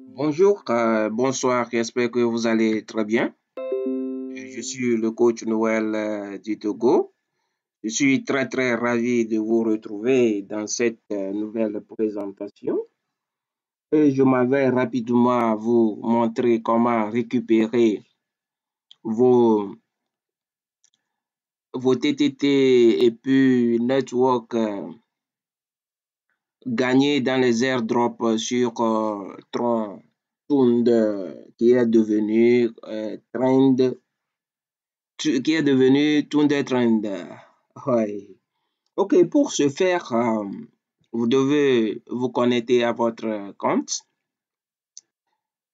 Bonjour, bonsoir, j'espère que vous allez très bien. Je suis le coach Noël du Togo. Je suis très ravi de vous retrouver dans cette nouvelle présentation. Et je m'en vais rapidement vous montrer comment récupérer vos, vos TTT et puis network gagnés dans les airdrops sur Tron, Tund, qui est devenu Trend qui est devenu Tunde Trend. Ouais. OK, pour ce faire, vous devez vous connecter à votre compte.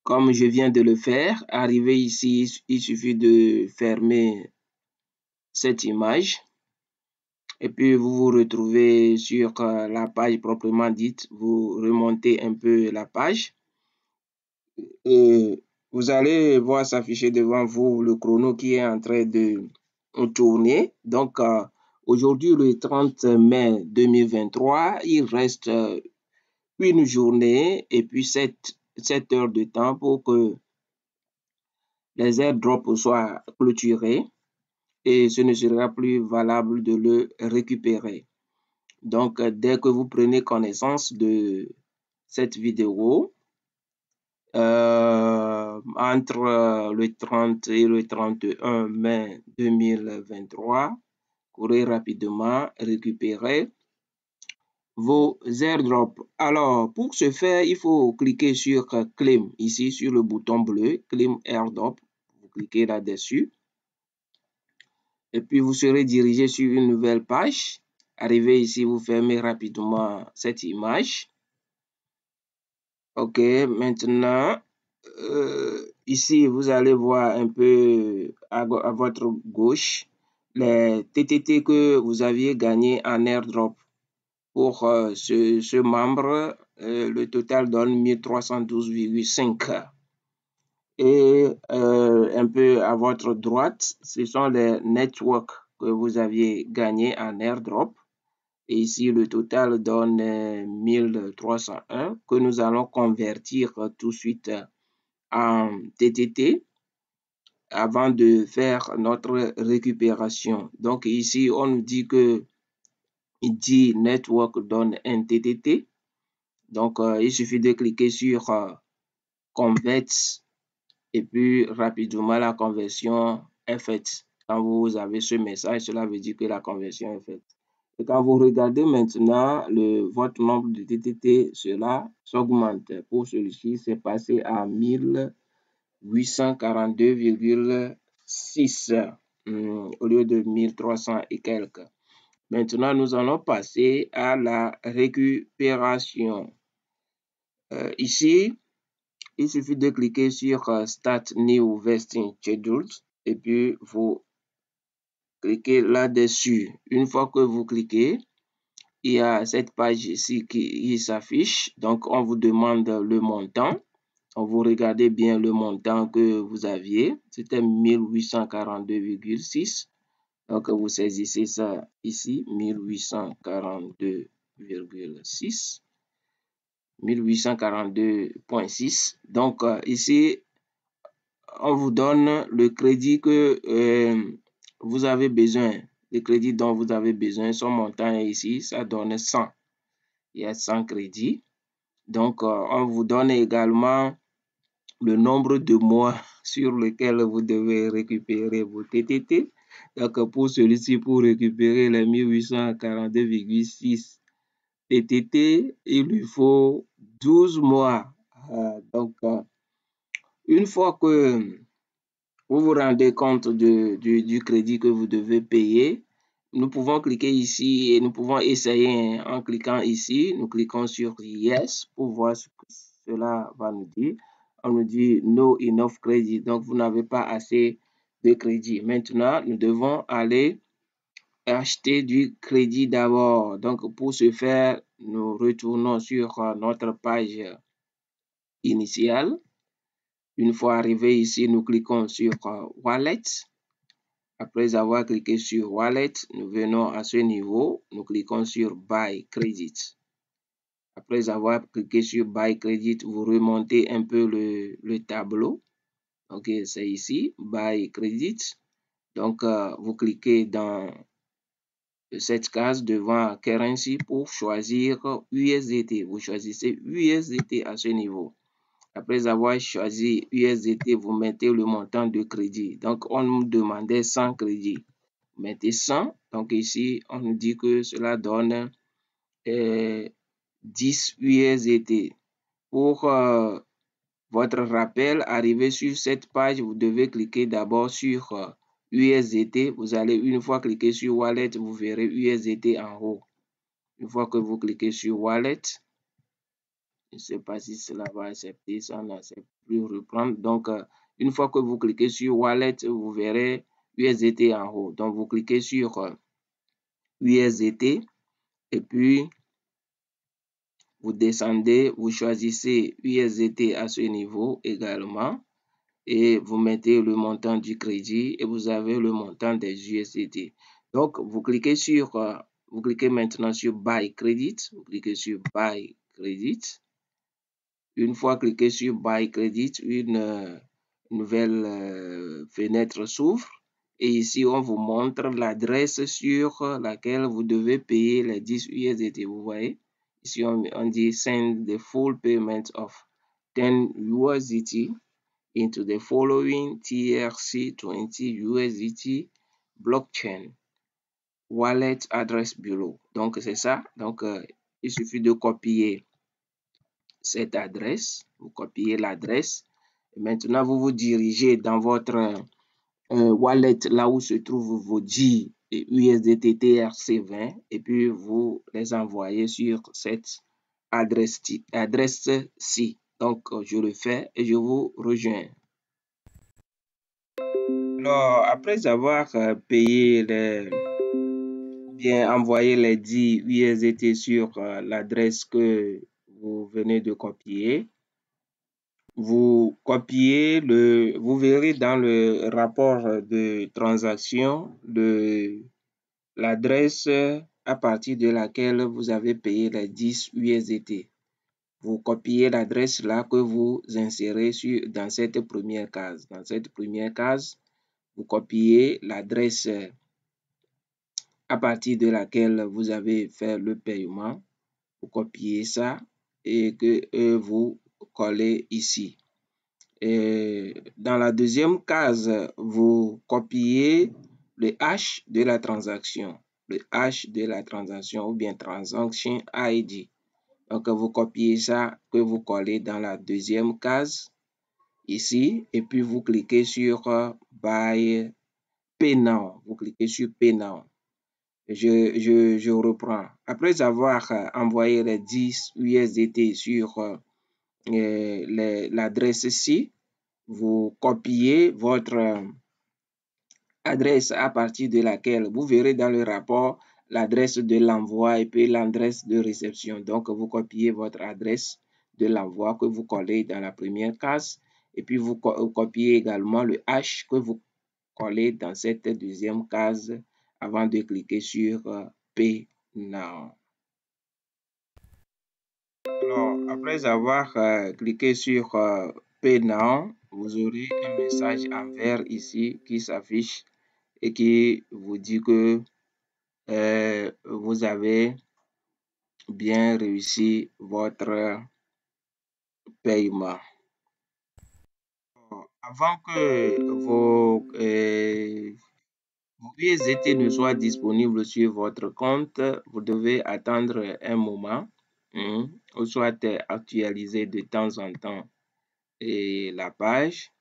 Comme je viens de le faire, arrivé ici, il suffit de fermer cette image et puis vous vous retrouvez sur la page proprement dite. Vous remontez un peu la page et vous allez voir s'afficher devant vous le chrono qui est en train de tourner. Donc, aujourd'hui, le 30 mai 2023, il reste une journée et puis 7 heures de temps pour que les airdrops soient clôturés et ce ne sera plus valable de le récupérer. Donc, dès que vous prenez connaissance de cette vidéo, entre le 30 et le 31 mai 2023, courez rapidement récupérer vos airdrops. Alors, pour ce faire, il faut cliquer sur Claim, ici sur le bouton bleu, Claim Airdrop. Vous cliquez là-dessus. Et puis, vous serez dirigé sur une nouvelle page. Arrivé ici, vous fermez rapidement cette image. OK, maintenant, ici, vous allez voir un peu à votre gauche les TTT que vous aviez gagné en airdrop. Pour ce membre, le total donne 1312,5. Et un peu à votre droite, ce sont les networks que vous aviez gagnés en airdrop. Et ici, le total donne 1301 que nous allons convertir tout de suite en TTT avant de faire notre récupération. Donc ici, on nous dit que dit network donne un TTT. Donc, il suffit de cliquer sur Convert et puis rapidement la conversion est faite. Quand vous avez ce message, cela veut dire que la conversion est faite. Et quand vous regardez maintenant votre nombre de TTT, cela s'augmente. Pour celui-ci, c'est passé à 1842,6 au lieu de 1300 et quelques. Maintenant, nous allons passer à la récupération. Ici, il suffit de cliquer sur Start New Vesting Schedule et puis vous cliquez là-dessus. Une fois que vous cliquez, il y a cette page ici qui s'affiche. Donc, on vous demande le montant. Vous regardez bien le montant que vous aviez. C'était 1842,6. Donc, vous saisissez ça ici, 1842,6. 1842,6. Donc, ici, on vous donne le crédit que vous avez besoin. Le crédit dont vous avez besoin, son montant est ici, ça donne 100. Il y a 100 crédits. Donc, on vous donne également le nombre de mois sur lequel vous devez récupérer vos TTT. Donc, pour celui-ci, pour récupérer les 1842,6 TTT, il lui faut 12 mois. Donc, une fois que vous vous rendez compte du crédit que vous devez payer, nous pouvons cliquer ici et nous pouvons essayer en cliquant ici. Nous cliquons sur Yes pour voir ce que cela va nous dire. On nous dit No enough credit, donc vous n'avez pas assez de crédit. Maintenant, nous devons aller acheter du crédit d'abord. Donc, pour ce faire, nous retournons sur notre page initiale. Une fois arrivé ici, nous cliquons sur Wallet. Après avoir cliqué sur Wallet, nous venons à ce niveau, nous cliquons sur Buy Credit. Après avoir cliqué sur Buy Credit, vous remontez un peu le tableau. Donc, c'est ici, Buy Credit. Donc, vous cliquez dans cette case devant Currency pour choisir USDT. Vous choisissez USDT à ce niveau. Après avoir choisi USDT, vous mettez le montant de crédit. Donc, on nous demandait 100 crédits. Vous mettez 100. Donc, ici, on nous dit que cela donne 10 USDT. Pour votre rappel, arrivé sur cette page, vous devez cliquer d'abord sur USDT. Vous allez une fois cliquer sur Wallet, vous verrez USDT en haut. Une fois que vous cliquez sur Wallet, je ne sais pas si cela va accepter, ça n'accepte plus reprendre. Donc, une fois que vous cliquez sur Wallet, vous verrez USDT en haut. Donc, vous cliquez sur USDT et puis vous descendez, vous choisissez USDT à ce niveau également et vous mettez le montant du crédit et vous avez le montant des USDT. Donc, vous cliquez maintenant sur Buy Credit. Vous cliquez sur Buy Credit. Une fois cliqué sur Buy Credit, une nouvelle fenêtre s'ouvre et ici on vous montre l'adresse sur laquelle vous devez payer les 10 USDT. Vous voyez, ici on dit Send the full payment of 10 USDT into the following TRC20 USDT blockchain wallet address below. Donc c'est ça. Donc il suffit de copier cette adresse, vous copiez l'adresse. Maintenant, vous vous dirigez dans votre wallet, là où se trouvent vos 10 USDT TRC20 et puis vous les envoyez sur cette adresse-ci. Donc, je le fais et je vous rejoins. Alors, après avoir payé bien envoyé les 10 USDT sur l'adresse que vous venez de copier, vous copiez vous verrez dans le rapport de transaction l'adresse à partir de laquelle vous avez payé les 10 USDT. Vous copiez l'adresse là que vous insérez dans cette première case. Dans cette première case, vous copiez l'adresse à partir de laquelle vous avez fait le paiement. Vous copiez ça et que vous collez ici. Et dans la deuxième case, vous copiez le hash de la transaction. Le hash de la transaction ou bien transaction ID. Donc, vous copiez ça que vous collez dans la deuxième case ici et puis vous cliquez sur Buy Pay Now. Vous cliquez sur Pay Now. Je reprends. Après avoir envoyé les 10 USDT sur l'adresse ici, vous copiez votre adresse à partir de laquelle vous verrez dans le rapport l'adresse de l'envoi et puis l'adresse de réception. Donc, vous copiez votre adresse de l'envoi que vous collez dans la première case et puis vous copiez également le hash que vous collez dans cette deuxième case avant de cliquer sur Pay Now. Alors, après avoir cliqué sur Pay Now, vous aurez un message en vert ici qui s'affiche et qui vous dit que vous avez bien réussi votre paiement. Avant que vos USDT ne soient disponibles sur votre compte, vous devez attendre un moment, ou soit actualiser de temps en temps la page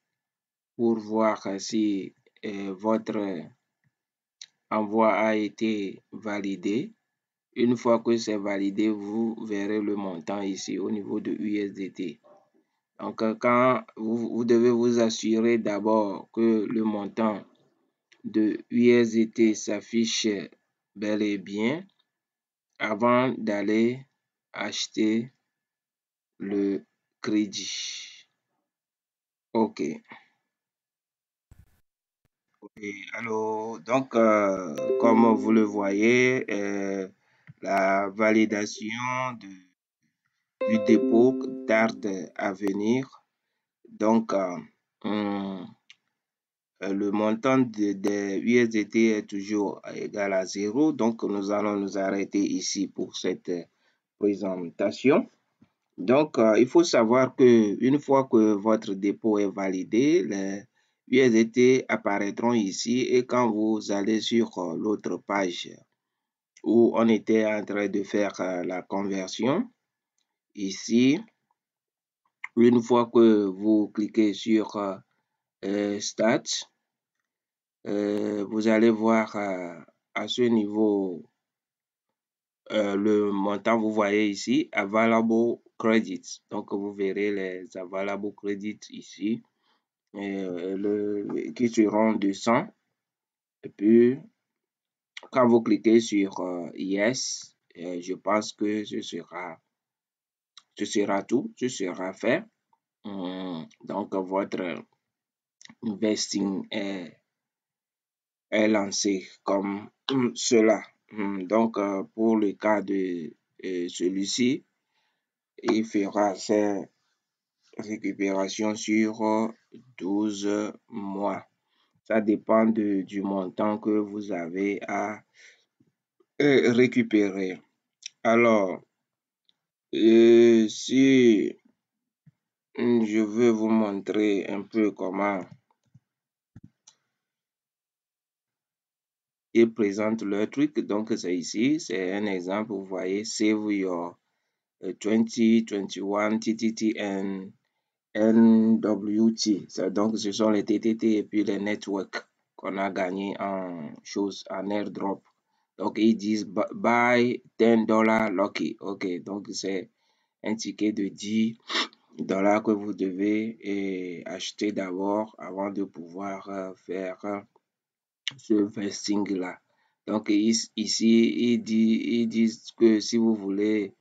pour voir si votre envoi a été validé. Une fois que c'est validé, vous verrez le montant ici au niveau de USDT. Donc, quand vous devez vous assurer d'abord que le montant de USDT s'affiche bel et bien avant d'aller acheter le crédit. OK. Alors, donc, comme vous le voyez, la validation du dépôt tarde à venir. Donc, le montant des USDT est toujours égal à 0. Donc, nous allons nous arrêter ici pour cette présentation. Donc, il faut savoir que une fois que votre dépôt est validé, les USDT apparaîtront ici et quand vous allez sur l'autre page où on était en train de faire la conversion, ici, une fois que vous cliquez sur Stats, vous allez voir à ce niveau le montant, vous voyez ici, Available Credits. Donc, vous verrez les Available Credits ici, qui seront 200. Et puis, quand vous cliquez sur Yes, je pense que ce sera tout, ce sera fait. Donc, votre investing est lancé comme cela. Donc, pour le cas de celui-ci, il fera ses récupérations sur 12 mois. Ça dépend du montant que vous avez à récupérer. Alors, si je veux vous montrer un peu comment ils présentent leur truc, donc c'est ici, c'est un exemple, vous voyez, Save Your 2021 TTT and NWT. Donc, ce sont les TTT et puis les networks qu'on a gagné en airdrop. Donc, ils disent buy $10 lucky. OK, donc c'est un ticket de $10 que vous devez acheter d'abord avant de pouvoir faire ce vesting-là. Donc, ici, ils disent que si vous voulez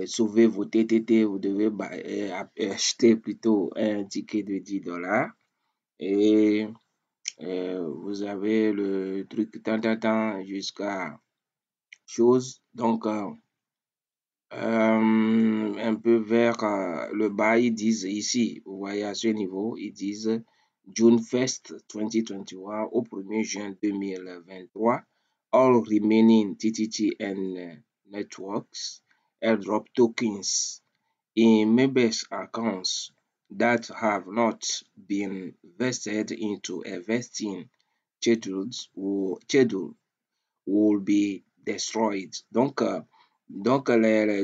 sauver vos TTT, vous devez acheter plutôt un ticket de $10 et vous avez le truc tant jusqu'à chose. Donc, un peu vers le bas, ils disent ici, vous voyez à ce niveau, ils disent June 1st 2021 au 1er juin 2023, all remaining TTT and networks airdrop tokens in members' accounts that have not been vested into a vesting schedule will be destroyed. Donc,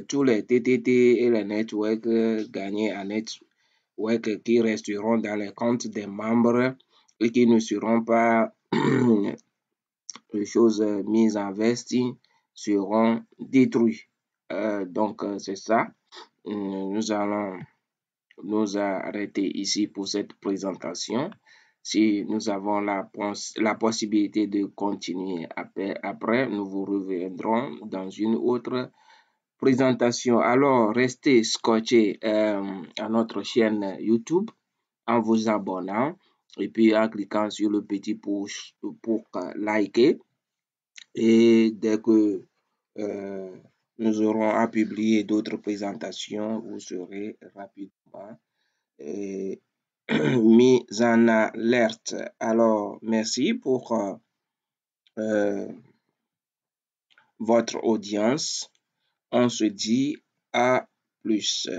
tous les TTT et les networks gagnés en network qui resteront dans les comptes des membres et qui ne seront pas les choses mises en vesting seront détruits. Donc, c'est ça. Nous allons nous arrêter ici pour cette présentation. Si nous avons la possibilité de continuer après, nous vous reviendrons dans une autre présentation. Alors, restez scotchés à notre chaîne YouTube en vous abonnant et puis en cliquant sur le petit pouce pour liker. Et dès que nous aurons à publier d'autres présentations, vous serez rapidement mis en alerte. Alors, merci pour votre audience. On se dit à plus.